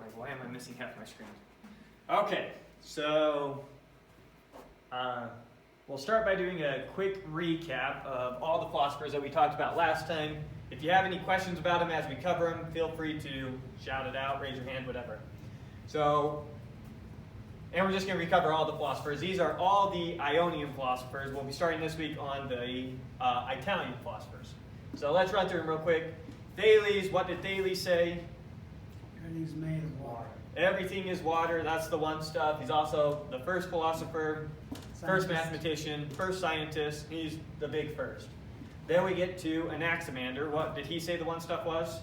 like, why am I missing half my screen? Okay, so we'll start by doing a quick recap of all the philosophers that we talked about last time. If you have any questions about them as we cover them, feel free to shout it out, raise your hand, whatever. So, and we're just going to recover all the philosophers. These are all the Ionian philosophers. We'll be starting this week on the Italian philosophers. So let's run through them real quick. Thales, what did Thales say? Everything's made of water. Everything is water, that's the one stuff. He's also the first philosopher, first mathematician, first scientist. He's the big first. Then we get to Anaximander. What did he say the one stuff was?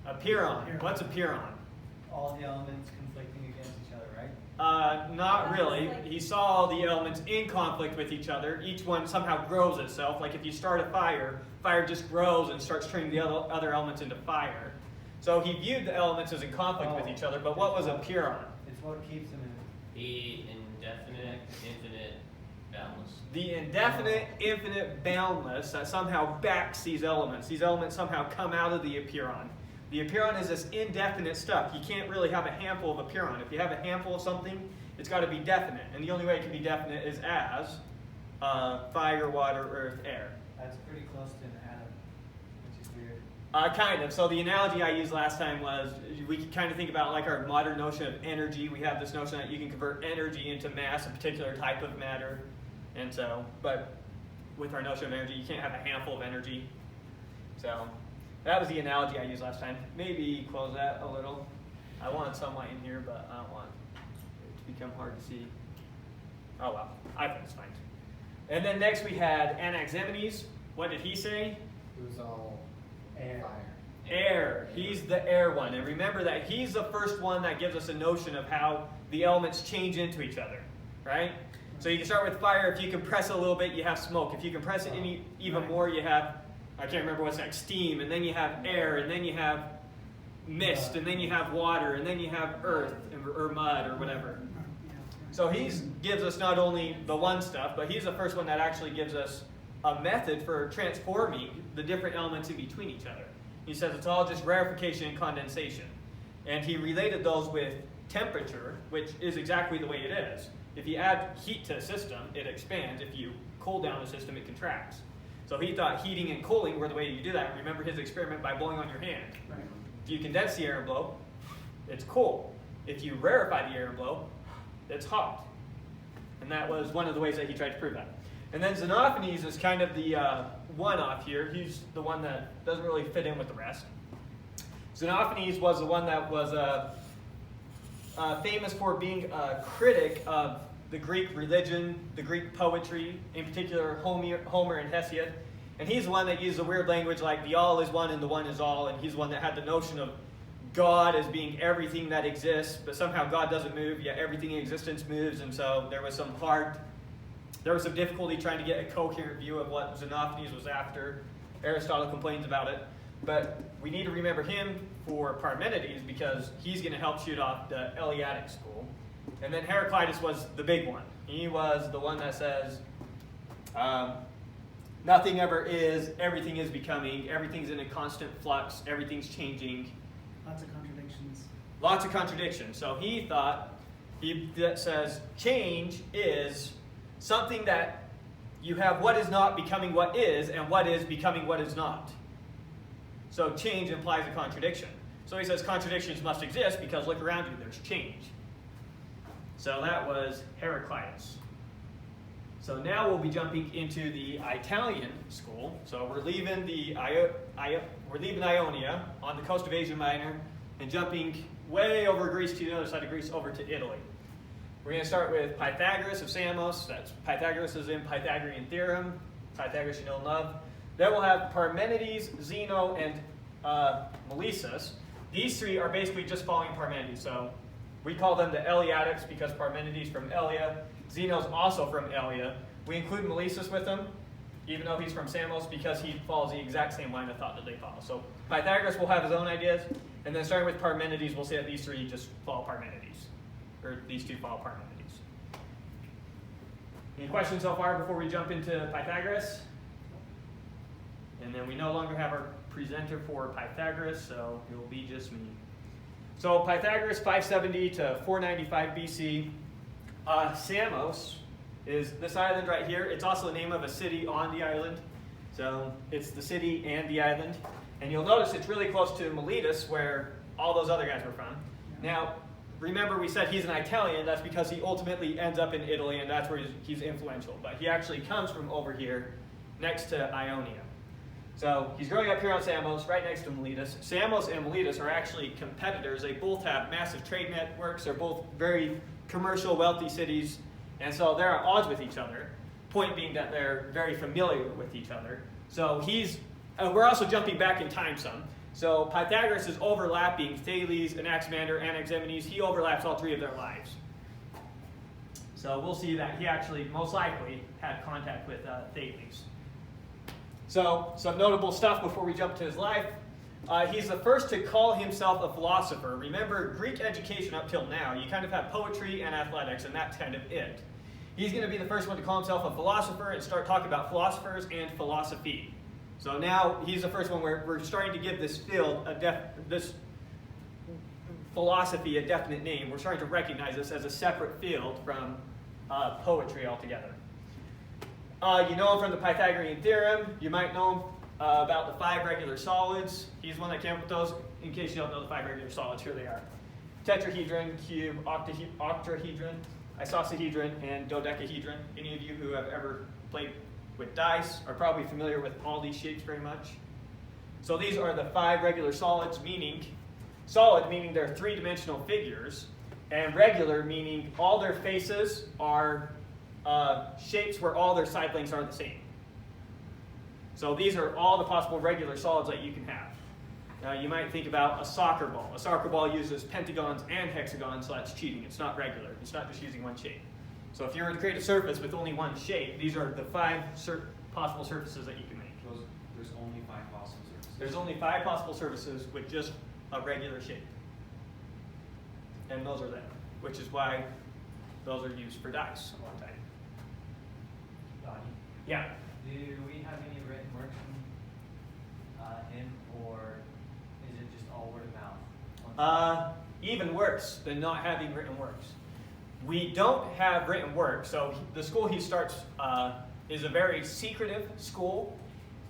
A pyrrhon. What's a pyrrhon? All the elements conflicting against each other, right? Not really. He saw all the elements in conflict with each other. Each one somehow grows itself. Like if you start a fire, fire just grows and starts turning the other elements into fire. So he viewed the elements as in conflict with each other, but what was a pyrrhon? It's what keeps them in. The indefinite, infinite, boundless. The indefinite, infinite, boundless that somehow backs these elements. These elements somehow come out of the apeiron. The apeiron is this indefinite stuff. You can't really have a handful of apeiron. If you have a handful of something, it's got to be definite. And the only way it can be definite is as fire, water, earth, air. That's pretty close to an atom, which is weird. Kind of. So the analogy I used last time was we can kind of think about like our modern notion of energy. We have this notion that you can convert energy into mass, a particular type of matter. And so, but with our notion of energy, you can't have a handful of energy. So that was the analogy I used last time. Maybe close that a little. I wanted sunlight in here, but I don't want it to become hard to see. Oh well, I think it's fine. And then next we had Anaximenes. What did he say? It was all Air. fire. Air. He's the air one. And remember that he's the first one that gives us a notion of how the elements change into each other, right? So you can start with fire. If you compress it a little bit, you have smoke. If you compress it even more, you have, I can't remember what's next, steam. And then you have air. And then you have mist. And then you have water. And then you have earth or mud or whatever. So he gives us not only the one stuff, but he's the first one that actually gives us a method for transforming the different elements in between each other. He says it's all just rarefication and condensation. And he related those with temperature, which is exactly the way it is. If you add heat to a system, it expands. If you cool down a system, it contracts. So he thought heating and cooling were the way you do that. Remember his experiment by blowing on your hand. Right. If you condense the air and blow, it's cool. If you rarefy the air and blow, it's hot. And that was one of the ways that he tried to prove that. And then Xenophanes is kind of the one-off here. He's the one that doesn't really fit in with the rest. Xenophanes was the one that was famous for being a critic of the Greek religion, the Greek poetry, in particular Homer and Hesiod. And he's the one that used the weird language like the all is one and the one is all. And he's the one that had the notion of God as being everything that exists, but somehow God doesn't move, yet everything in existence moves. And so there was some difficulty trying to get a coherent view of what Xenophanes was after. Aristotle complains about it. But we need to remember him for Parmenides because he's going to help shoot off the Eleatic school. And then Heraclitus was the big one. He was the one that says, nothing ever is, everything is becoming, everything's in a constant flux, everything's changing. Lots of contradictions. Lots of contradictions. So he thought, that says change is something that you have what is not becoming what is, and what is becoming what is not. So change implies a contradiction. So he says contradictions must exist because look around you, there's change. So that was Heraclitus. So now we'll be jumping into the Italian school. So we're leaving Ionia on the coast of Asia Minor and jumping way over Greece to the other side of Greece over to Italy. We're going to start with Pythagoras of Samos. That's Pythagoras is in Pythagorean theorem. Pythagoras you know and love. Then we'll have Parmenides, Zeno, and Melissus. These three are basically just following Parmenides. So we call them the Eleatics because Parmenides from Elea. Zeno's also from Elea. We include Melissus with him, even though he's from Samos, because he follows the exact same line of thought that they follow. So Pythagoras will have his own ideas, and then starting with Parmenides, we'll say that these three just follow Parmenides, or these two follow Parmenides. Any questions so far before we jump into Pythagoras? And then we no longer have our presenter for Pythagoras, so it will be just me. So Pythagoras, 570 to 495 BC. Samos is this island right here. It's also the name of a city on the island. So it's the city and the island. And you'll notice it's really close to Miletus, where all those other guys were from. Now, remember we said he's an Italian. That's because he ultimately ends up in Italy, and that's where he's influential. But he actually comes from over here next to Ionia. So he's growing up here on Samos, right next to Miletus. Samos and Miletus are actually competitors. They both have massive trade networks. They're both very commercial, wealthy cities. And so they're at odds with each other. Point being that they're very familiar with each other. So we're also jumping back in time some. So Pythagoras is overlapping Thales, Anaximander, Anaximenes. He overlaps all three of their lives. So we'll see that he actually most likely had contact with Thales. So some notable stuff before we jump to his life. He's the first to call himself a philosopher. Remember, Greek education up till now, you kind of have poetry and athletics, and that's kind of it. He's going to be the first one to call himself a philosopher and start talking about philosophers and philosophy. So now he's the first one where we're starting to give this field, this philosophy, a definite name. We're starting to recognize this as a separate field from poetry altogether. You know him from the Pythagorean theorem. You might know him about the 5 regular solids. He's one that came up with those. In case you don't know the 5 regular solids, here they are. Tetrahedron, cube, octahedron, isosahedron, and dodecahedron. Any of you who have ever played with dice are probably familiar with all these shapes very much. So these are the 5 regular solids, solid meaning they're 3-dimensional figures, and regular meaning all their faces are shapes where all their side lengths are the same. So these are all the possible regular solids that you can have. You might think about a soccer ball. A soccer ball uses pentagons and hexagons, so that's cheating. It's not regular. It's not just using one shape. So if you were to create a surface with only one shape, these are the 5 possible surfaces that you can make. There's only 5 possible surfaces. There's only 5 possible surfaces with just a regular shape. And those are them, which is why those are used for dice a long time. Donnie, Yeah. do we have any written works from him, or is it just all word of mouth? Even worse than not having written works. We don't have written works, so the school he starts is a very secretive school,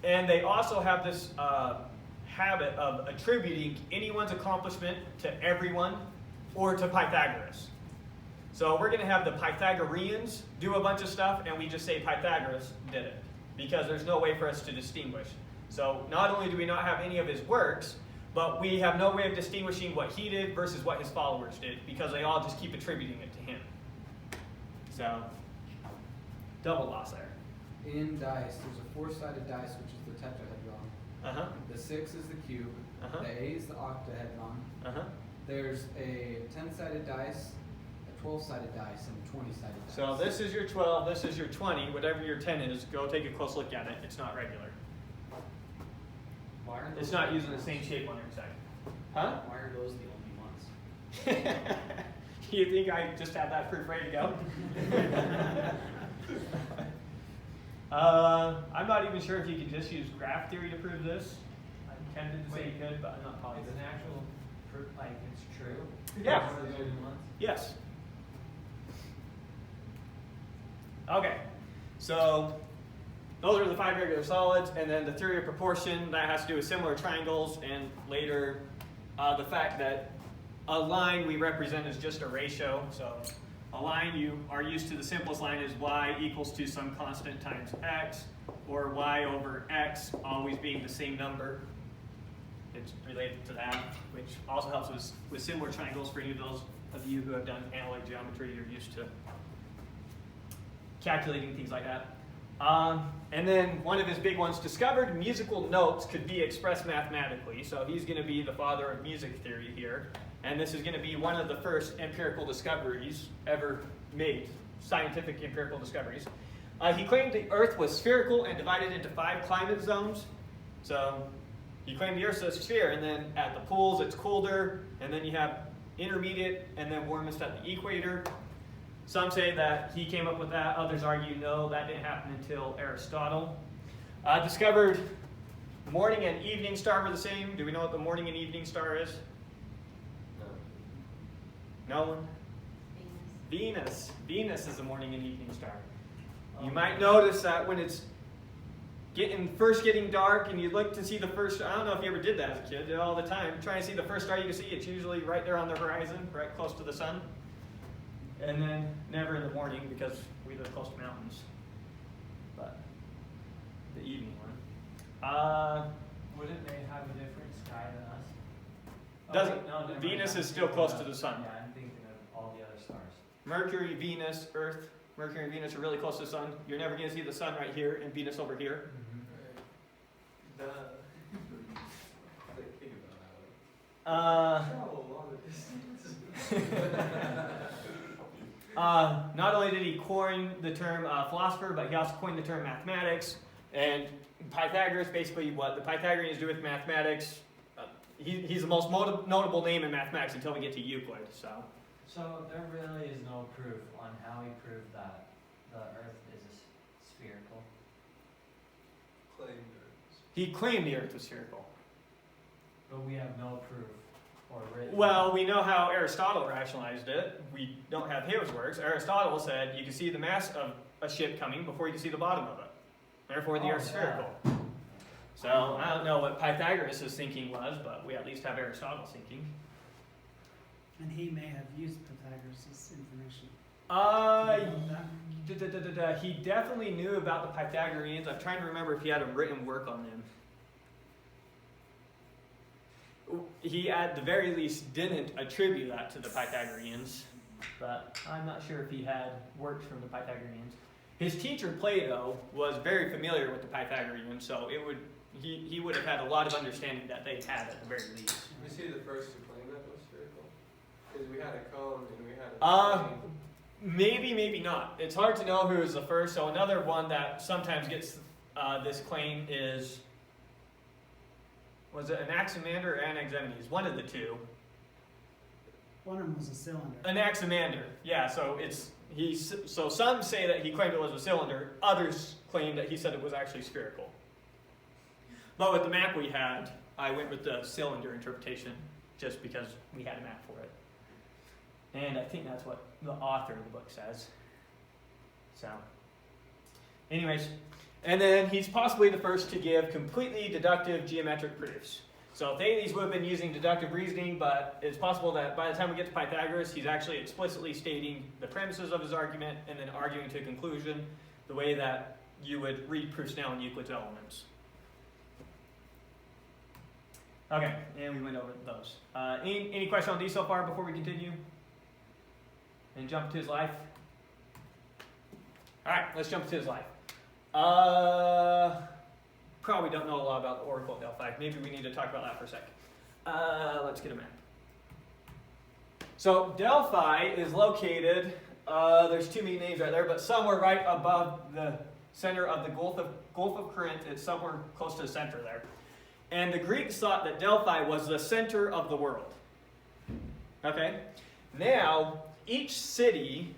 and they also have this habit of attributing anyone's accomplishment to everyone or to Pythagoras. So we're going to have the Pythagoreans do a bunch of stuff, and we just say Pythagoras did it, because there's no way for us to distinguish. So not only do we not have any of his works, but we have no way of distinguishing what he did versus what his followers did, because they all just keep attributing it to him. So, double loss there. In dice, there's a 4-sided dice, which is the tetrahedron. Uh-huh. The 6 is the cube. Uh-huh. The 8 is the octahedron. Uh-huh. There's a 10-sided dice, a 12-sided dice, and a 20-sided dice. So this is your 12, this is your 20, whatever your 10 is, go take a close look at it. It's not regular. Why are It's those not the using the only same ones? shape on every side. Huh? Why are those the only ones? You think I just had that proof ready to go? I'm not even sure if you can just use graph theory to prove this. I'm tempted to say you could, but I'm not It's positive. an actual proof, like it's true. Yeah. One of the only ones. Yes. Okay, so those are the 5 regular solids, and then the theory of proportion, that has to do with similar triangles, and later the fact that a line we represent as just a ratio. So a line, you are used to the simplest line is y equals to some constant times x, or y over x always being the same number. It's related to that, which also helps with similar triangles for any of those of you who have done analytic geometry. You're used to calculating things like that. And then one of his big ones, discovered musical notes could be expressed mathematically. So he's going to be the father of music theory here. And this is going to be one of the first empirical discoveries ever made, scientific empirical discoveries. He claimed the Earth was spherical and divided into 5 climate zones. So he claimed the Earth's a sphere, and then at the poles it's colder, and then you have intermediate, and then warmest at the equator. Some say that he came up with that. Others argue no, that didn't happen until Aristotle. Discovered morning and evening star were the same. Do we know what the morning and evening star is? No one? Venus. Venus is the morning and evening star. You might notice that when it's first getting dark and you look to see the first, I don't know if you ever did that as a kid, did it all the time, trying to see the first star you can see, it's usually right there on the horizon, right close to the sun. And then never in the morning because we live close to mountains. But the evening one. Wouldn't they have a different sky than us? Doesn't. Wait, no, never mind. Venus I'm is still thinking close to of- the sun. Yeah, I'm thinking of all the other stars. Mercury, Venus, Earth. Mercury and Venus are really close to the sun. You're never going to see the sun right here and Venus over here. Not only did he coin the term philosopher, but he also coined the term mathematics. And Pythagoras, basically what the Pythagoreans do with mathematics, he's the most notable name in mathematics until we get to Euclid. So there really is no proof on how he proved that the Earth is spherical. He claimed the Earth was spherical. But we have no proof or written. Well, we know how Aristotle rationalized it. We don't have his works. Aristotle said you can see the mass of a ship coming before you can see the bottom of it. Therefore, the Earth is spherical. So I don't know what Pythagoras' thinking was, but we at least have Aristotle's thinking. And he may have used Pythagoras' information. He definitely knew about the Pythagoreans. I'm trying to remember if he had a written work on them. He, at the very least, didn't attribute that to the Pythagoreans, but I'm not sure if he had works from the Pythagoreans. His teacher Plato was very familiar with the Pythagoreans, so he would have had a lot of understanding that they had at the very least. Was he the first to claim that it was spherical? Because we had a cone and we had a plane. Maybe, maybe not. It's hard to know who was the first. So another one that sometimes gets this claim is, was it Anaximander or Anaximenes? One of the two. One of them was a cylinder. Anaximander. Yeah. So so some say that he claimed it was a cylinder. Others claim that he said it was actually spherical. But with the map we had, I went with the cylinder interpretation just because we had a map for it. And I think that's what the author of the book says. So, anyways, and then he's possibly the first to give completely deductive geometric proofs. So Thales would have been using deductive reasoning, but it's possible that by the time we get to Pythagoras, he's actually explicitly stating the premises of his argument and then arguing to a conclusion the way that you would read proofs now in Euclid's Elements. Okay, and we went over those. Any question on these so far before we continue? And jump to his life? Alright, let's jump to his life. Probably don't know a lot about the Oracle at Delphi. Maybe we need to talk about that for a second. Let's get a map. So Delphi is located, there's too many names right there, but somewhere right above the center of the Gulf of Corinth. It's somewhere close to the center there. And the Greeks thought that Delphi was the center of the world. Okay? Now, each city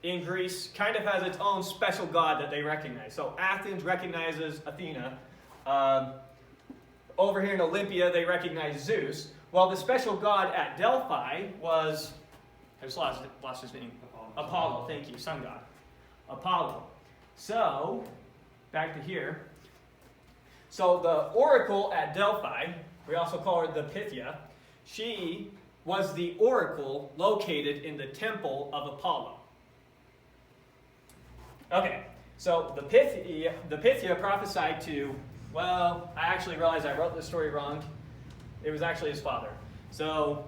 in Greece kind of has its own special god that they recognize. So Athens recognizes Athena. Over here in Olympia, they recognize Zeus. Well, the special god at Delphi was, I just lost his name. Apollo, thank you, sun god. Apollo. So, back to here. So the oracle at Delphi, we also call her the Pithia, she was the oracle located in the temple of Apollo. Okay, so the Pithia prophesied to, well, I actually realized I wrote this story wrong. It was actually his father. So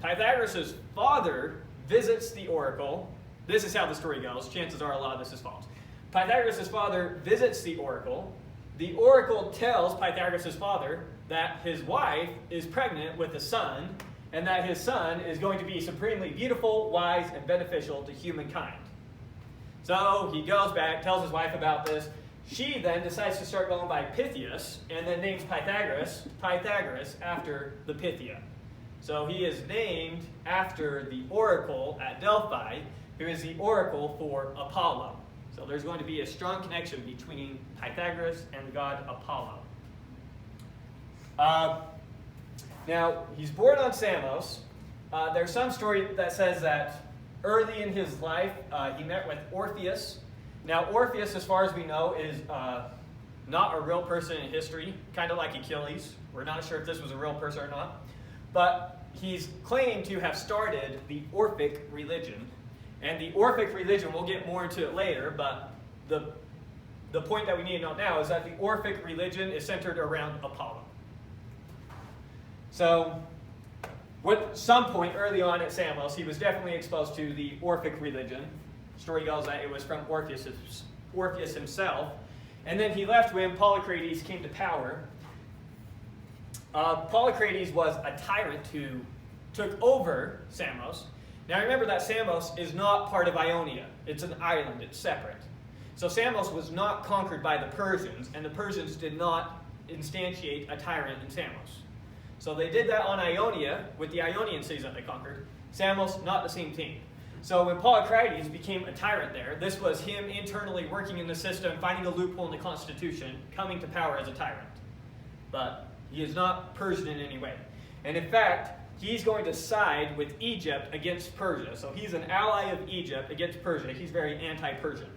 Pythagoras' father visits the oracle. This is how the story goes. Chances are a lot of this is false. Pythagoras' father visits the oracle. The oracle tells Pythagoras' father that his wife is pregnant with a son, and that his son is going to be supremely beautiful, wise, and beneficial to humankind. So he goes back, tells his wife about this. She then decides to start going by Pythias, and then names Pythagoras after the Pithia. So he is named after the oracle at Delphi, who is the oracle for Apollo. So there's going to be a strong connection between Pythagoras and the god Apollo. Now, he's born on Samos. there's some story that says that early in his life, he met with Orpheus. Now, Orpheus, as far as we know, is not a real person in history, kind of like Achilles. We're not sure if this was a real person or not. But he's claimed to have started the Orphic religion. And the Orphic religion, we'll get more into it later, but the point that we need to know now is that the Orphic religion is centered around Apollo. So, at some point early on at Samos, he was definitely exposed to the Orphic religion. Story goes that it was from Orpheus himself. And then he left when Polycrates came to power. Polycrates was a tyrant who took over Samos. Now remember that Samos is not part of Ionia. It's an island, it's separate. So Samos was not conquered by the Persians, and the Persians did not instantiate a tyrant in Samos. So they did that on Ionia, with the Ionian cities that they conquered. Samos, not the same thing. So when Polycrates became a tyrant there, this was him internally working in the system, finding a loophole in the constitution, coming to power as a tyrant. But he is not Persian in any way. And in fact, he's going to side with Egypt against Persia. So he's an ally of Egypt against Persia. He's very anti-Persian.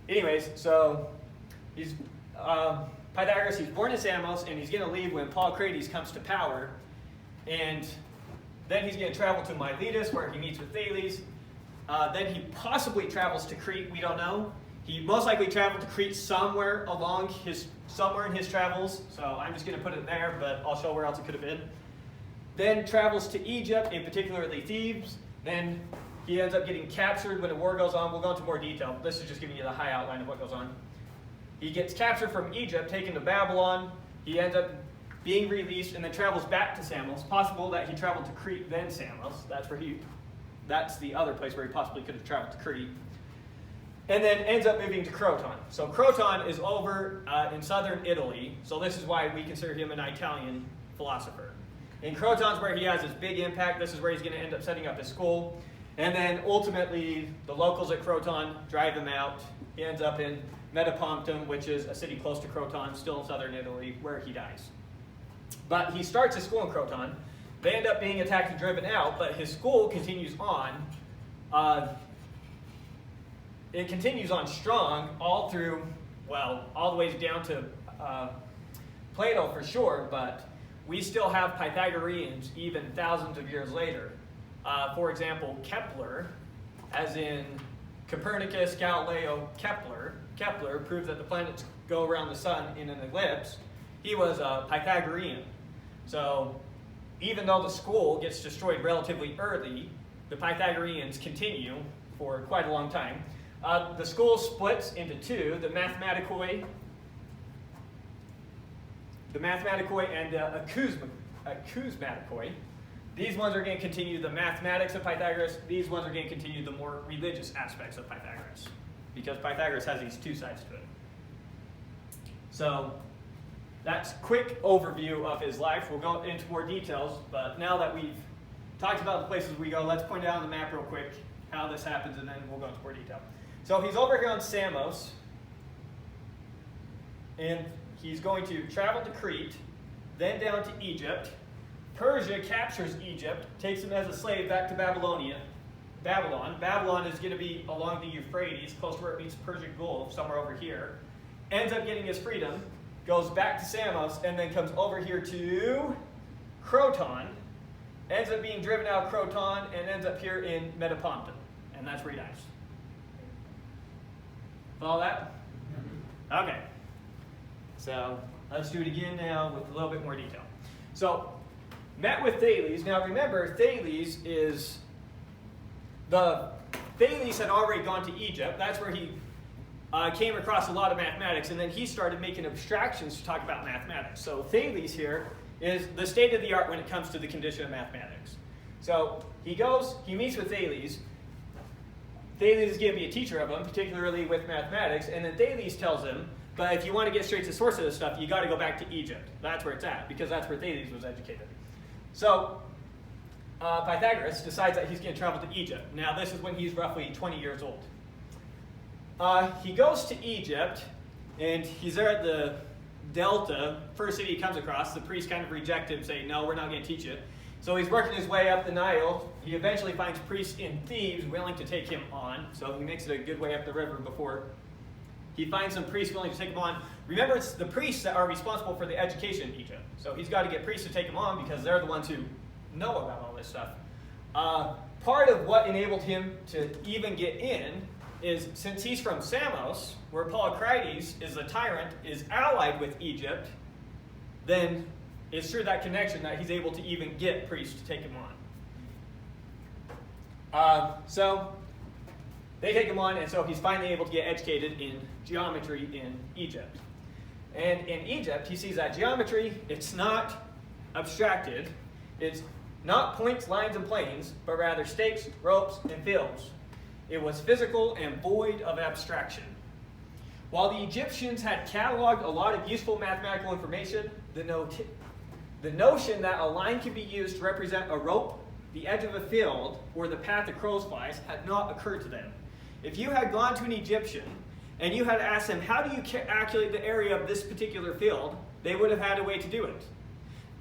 Anyways, so he's Pythagoras, he's born in Samos, and he's going to leave when Polycrates comes to power. And then he's going to travel to Miletus, where he meets with Thales. Then he possibly travels to Crete, we don't know. He most likely traveled to Crete somewhere in his travels. So I'm just going to put it there, but I'll show where else it could have been. Then travels to Egypt, in particularly Thebes. Then he ends up getting captured when the war goes on. We'll go into more detail. This is just giving you the high outline of what goes on. He gets captured from Egypt, taken to Babylon. He ends up being released and then travels back to Samos. Possible that he traveled to Crete, then Samos. That's the other place where he possibly could have traveled to Crete. And then ends up moving to Croton. So Croton is over in southern Italy. So this is why we consider him an Italian philosopher. And Croton's where he has his big impact. This is where he's going to end up setting up his school. And then ultimately, the locals at Croton drive him out. He ends up in Metapontum, which is a city close to Croton, still in southern Italy, where he dies. But he starts his school in Croton. They end up being attacked and driven out, but his school continues on. It continues on strong all through, all the way down to Plato for sure, but we still have Pythagoreans even thousands of years later. For example, Kepler, as in Copernicus, Galileo, Kepler proved that the planets go around the sun in an ellipse. He was a Pythagorean. So even though the school gets destroyed relatively early, the Pythagoreans continue for quite a long time. The school splits into two, the mathematicoi and the acousmaticoi. These ones are going to continue the mathematics of Pythagoras. These ones are going to continue the more religious aspects of Pythagoras, because Pythagoras has these two sides to it. So that's a quick overview of his life. We'll go into more details, but now that we've talked about the places we go, let's point out on the map real quick how this happens, and then we'll go into more detail. So he's over here on Samos, and he's going to travel to Crete, then down to Egypt. Persia captures Egypt, takes him as a slave back to Babylon. Babylon is going to be along the Euphrates, close to where it meets the Persian Gulf, somewhere over here. Ends up getting his freedom, goes back to Samos, and then comes over here to Croton. Ends up being driven out of Croton, and ends up here in Metapontum. And that's where he dies. Follow that? Okay. So let's do it again now with a little bit more detail. So, met with Thales. Now remember, Thales had already gone to Egypt. That's where he came across a lot of mathematics, and then he started making abstractions to talk about mathematics. So Thales here is the state of the art when it comes to the condition of mathematics. So he meets with Thales. Thales is going to be a teacher of him, particularly with mathematics, and then Thales tells him, but if you want to get straight to the source of this stuff, you got to go back to Egypt. That's where it's at, because that's where Thales was educated. So Pythagoras decides that he's going to travel to Egypt. Now this is when he's roughly 20 years old. He goes to Egypt, and he's there at the Delta, first city he comes across, the priests kind of reject him, saying, no, we're not going to teach you. So he's working his way up the Nile. He eventually finds priests in Thebes willing to take him on. So he makes it a good way up the river before he finds some priests willing to take him on. Remember, it's the priests that are responsible for the education in Egypt. So he's got to get priests to take him on because they're the ones who know about all this stuff. Part of what enabled him to even get in is, since he's from Samos, where Polycrites is a tyrant, is allied with Egypt, then it's through that connection that he's able to even get priests to take him on. So they take him on, and so he's finally able to get educated in geometry in Egypt. And in Egypt, he sees that geometry, it's not abstracted. It's not points, lines, and planes, but rather stakes, ropes, and fields. It was physical and void of abstraction. While the Egyptians had cataloged a lot of useful mathematical information, the notion that a line could be used to represent a rope, the edge of a field, or the path of crow's flies had not occurred to them. If you had gone to an Egyptian and you had asked them, how do you calculate the area of this particular field, they would have had a way to do it.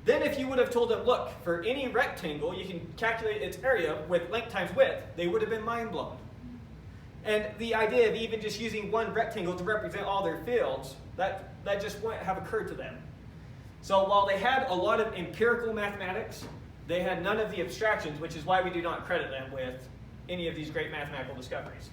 Then if you would have told them, look, for any rectangle, you can calculate its area with length times width, they would have been mind blown. And the idea of even just using one rectangle to represent all their fields, that just wouldn't have occurred to them. So while they had a lot of empirical mathematics, they had none of the abstractions, which is why we do not credit them with any of these great mathematical discoveries.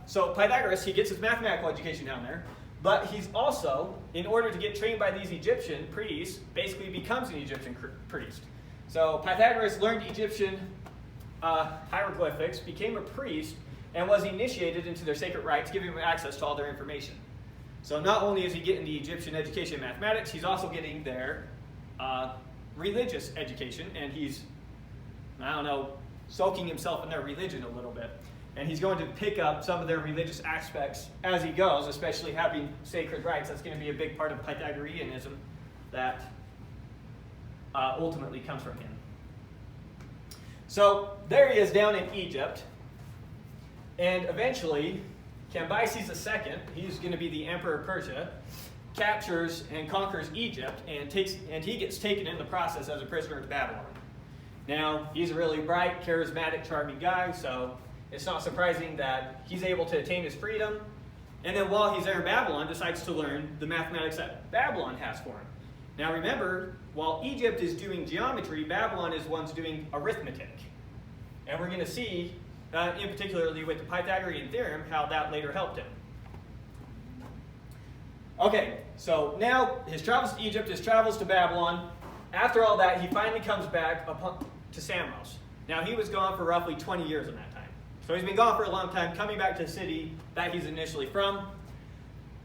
So Pythagoras, he gets his mathematical education down there, but he's also, in order to get trained by these Egyptian priests, basically becomes an Egyptian priest. So Pythagoras learned Egyptian hieroglyphics, became a priest, and was initiated into their sacred rites, giving him access to all their information. So not only is he getting the Egyptian education in mathematics, he's also getting their religious education, and he's, soaking himself in their religion a little bit. And he's going to pick up some of their religious aspects as he goes, especially having sacred rites. That's going to be a big part of Pythagoreanism that ultimately comes from him. So there he is down in Egypt. And eventually, Cambyses II, he's going to be the emperor of Persia, captures and conquers Egypt, and he gets taken in the process as a prisoner to Babylon. Now, he's a really bright, charismatic, charming guy, so it's not surprising that he's able to attain his freedom. And then while he's there in Babylon, decides to learn the mathematics that Babylon has for him. Now remember, while Egypt is doing geometry, Babylon is one's doing arithmetic. And we're going to see, in particularly with the Pythagorean theorem, how that later helped him. Okay, so now his travels to Egypt, his travels to Babylon. After all that, he finally comes back to Samos. Now he was gone for roughly 20 years in that time. So he's been gone for a long time, coming back to the city that he's initially from.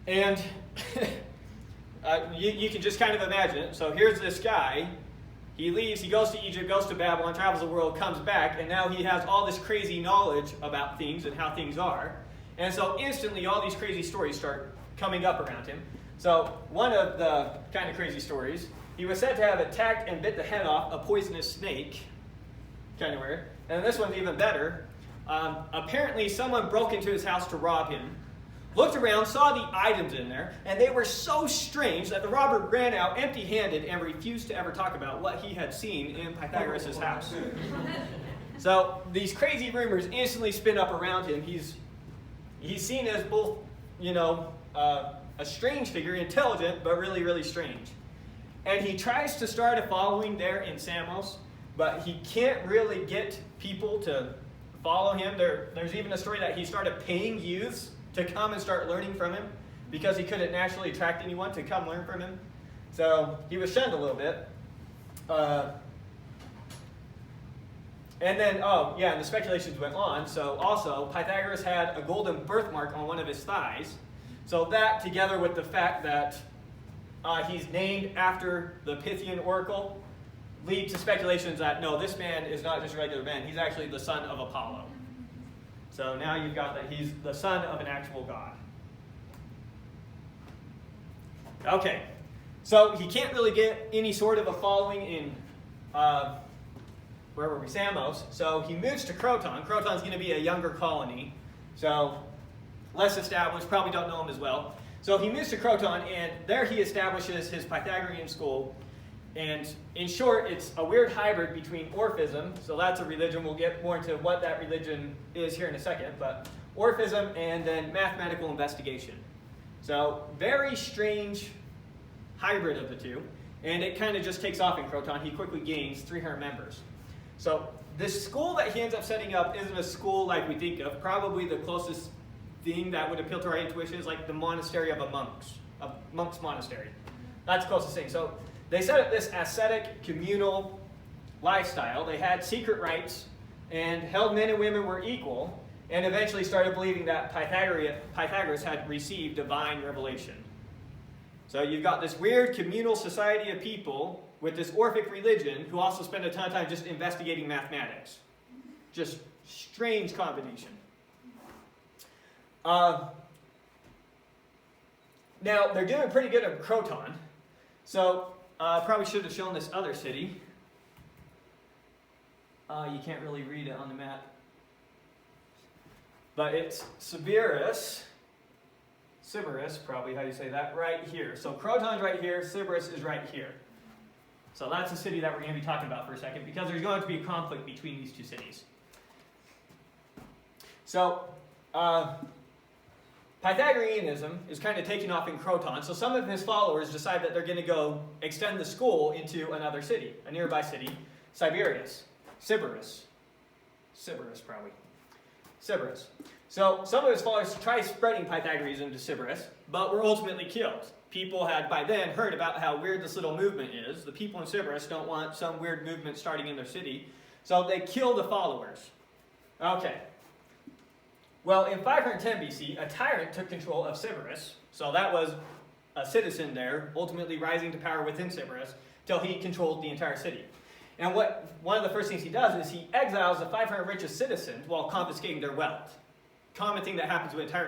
And you can just kind of imagine it. So here's this guy. He leaves, he goes to Egypt, goes to Babylon, travels the world, comes back, and now he has all this crazy knowledge about things and how things are. And so instantly all these crazy stories start coming up around him. So one of the kind of crazy stories, he was said to have attacked and bit the head off a poisonous snake. Kind of weird. And this one's even better. Apparently someone broke into his house to rob him, looked around, saw the items in there, and they were so strange that the robber ran out empty-handed and refused to ever talk about what he had seen in Pythagoras' house. So these crazy rumors instantly spin up around him. He's seen as both, a strange figure, intelligent, but really, really strange. And he tries to start a following there in Samos, but he can't really get people to follow him. There's even a story that he started paying youths to come and start learning from him because he couldn't naturally attract anyone to come learn from him. So he was shunned a little bit. And then, and the speculations went on. So also, Pythagoras had a golden birthmark on one of his thighs. So that, together with the fact that he's named after the Pythian oracle, lead to speculations that, no, this man is not just a regular man. He's actually the son of Apollo. So now you've got that he's the son of an actual god. Okay, so he can't really get any sort of a following in, where were we, Samos. So he moves to Croton. Croton's going to be a younger colony, so less established, probably don't know him as well. So he moves to Croton, and there he establishes his Pythagorean school. And in short, it's a weird hybrid between Orphism, so that's a religion. We'll get more into what that religion is here in a second, but Orphism and then mathematical investigation. So very strange hybrid of the two, and it kind of just takes off in Croton. He quickly gains 300 members. So this school that he ends up setting up isn't a school like we think of. Probably the closest thing that would appeal to our intuition is like the monastery of a monk's monastery. That's the closest thing. So they set up this ascetic, communal lifestyle. They had secret rites and held men and women were equal, and eventually started believing that Pythagoras had received divine revelation. So you've got this weird communal society of people with this Orphic religion who also spend a ton of time just investigating mathematics. Just strange combination. Now, they're doing pretty good at Croton. So, probably should have shown this other city. You can't really read it on the map. But it's Cyborus, probably how you say that, right here. So Croton's right here, Cyborus is right here. So that's the city that we're going to be talking about for a second, because there's going to be a conflict between these two cities. So, Pythagoreanism is kind of taking off in Croton, so some of his followers decide that they're going to go extend the school into another city, a nearby city, Cyborus. So some of his followers try spreading Pythagoreanism to Cyborus, but were ultimately killed. People had by then heard about how weird this little movement is. The people in Cyborus don't want some weird movement starting in their city, so they kill the followers. Okay. Well, in 510 BC, a tyrant took control of Cyborus, so that was a citizen there, ultimately rising to power within Cyborus, till he controlled the entire city. And one of the first things he does is he exiles the 500 richest citizens while confiscating their wealth. Common thing that happens with a tyrant